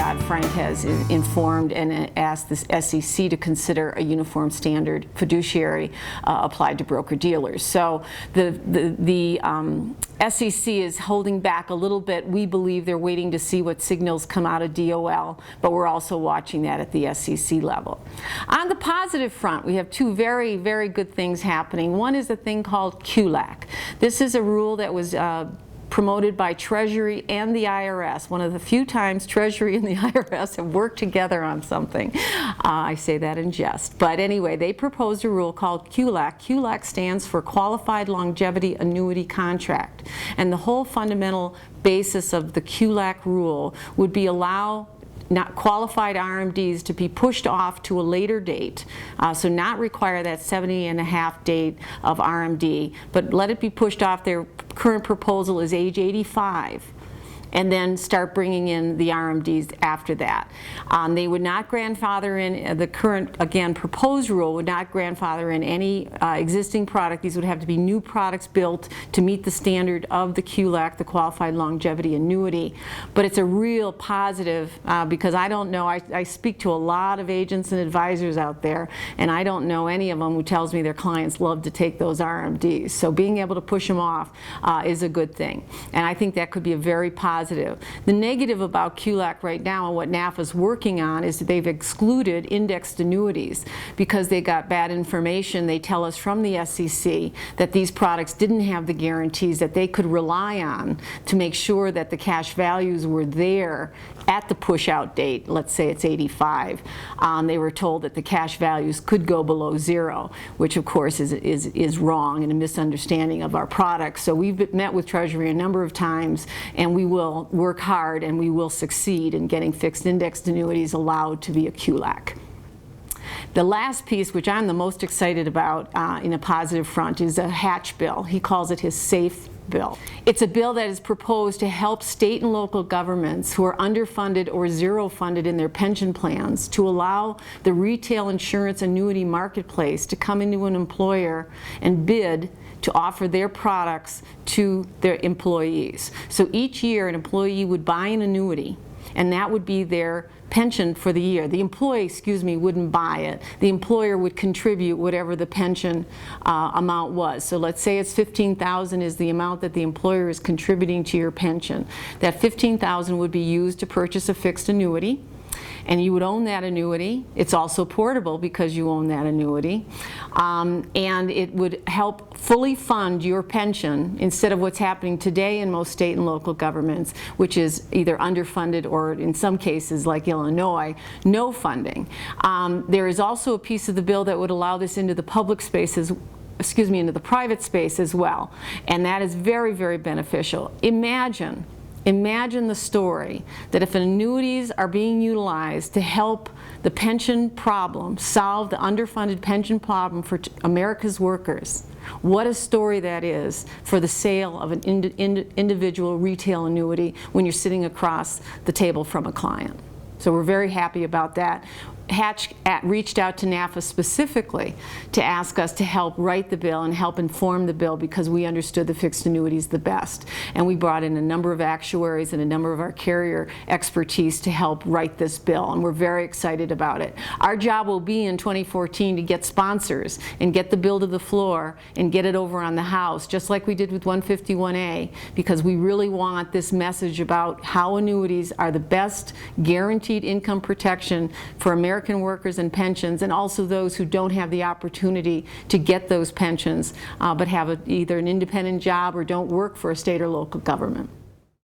Dodd-Frank has informed and asked the SEC to consider a uniform standard fiduciary applied to broker-dealers. So the SEC is holding back a little bit. We believe they're waiting to see what signals come out of DOL, but we're also watching that at the SEC level. On the positive front, we have two very, very good things happening. One is a thing called QLAC. This is a rule that was promoted by Treasury and the IRS. One of the few times Treasury and the IRS have worked together on something. I say that in jest. But anyway, they proposed a rule called QLAC. QLAC stands for Qualified Longevity Annuity Contract. And the whole fundamental basis of the QLAC rule would be allow not qualified RMDs to be pushed off to a later date, so not require that 70.5 date of RMD, but let it be pushed off. Their current proposal is age 85, and then start bringing in the RMDs after that. They would not grandfather in, the current, again, proposed rule would not grandfather in any existing product. These would have to be new products built to meet the standard of the QLAC, the Qualified Longevity Annuity. But it's a real positive because I don't know, I speak to a lot of agents and advisors out there, and I don't know any of them who tells me their clients love to take those RMDs. So being able to push them off is a good thing. And I think that could be a very positive. The negative about QLAC right now and what NAFA is working on is that they've excluded indexed annuities because they got bad information. They tell us from the SEC that these products didn't have the guarantees that they could rely on to make sure that the cash values were there at the push-out date. Let's say it's 85. They were told that the cash values could go below zero, which of course is wrong and a misunderstanding of our products. So we've met with Treasury a number of times, and we will work hard and we will succeed in getting fixed indexed annuities allowed to be a QLAC. The last piece, which I'm the most excited about in a positive front, is a Hatch bill. He calls it his SAFE bill. It's a bill that is proposed to help state and local governments who are underfunded or zero funded in their pension plans to allow the retail insurance annuity marketplace to come into an employer and bid to offer their products to their employees. So each year an employee would buy an annuity, and that would be their pension for the year. The employee, wouldn't buy it. The employer would contribute whatever the pension amount was. So let's say it's $15,000 is the amount that the employer is contributing to your pension. That $15,000 would be used to purchase a fixed annuity, and you would own that annuity. It's also portable because you own that annuity. And it would help fully fund your pension instead of what's happening today in most state and local governments, which is either underfunded or in some cases like Illinois, no funding. There is also a piece of the bill that would allow this into the public spaces, into the private space as well. And that is very, very beneficial. Imagine the story that if annuities are being utilized to help the pension problem, solve the underfunded pension problem for America's workers, what a story that is for the sale of an individual retail annuity when you're sitting across the table from a client. So we're very happy about that. Hatch reached out to NAFA specifically to ask us to help write the bill and help inform the bill because we understood the fixed annuities the best. And we brought in a number of actuaries and a number of our carrier expertise to help write this bill, and we're very excited about it. Our job will be in 2014 to get sponsors and get the bill to the floor and get it over on the House, just like we did with 151A, because we really want this message about how annuities are the best guaranteed income protection for American workers and pensions, and also those who don't have the opportunity to get those pensions but have either an independent job or don't work for a state or local government.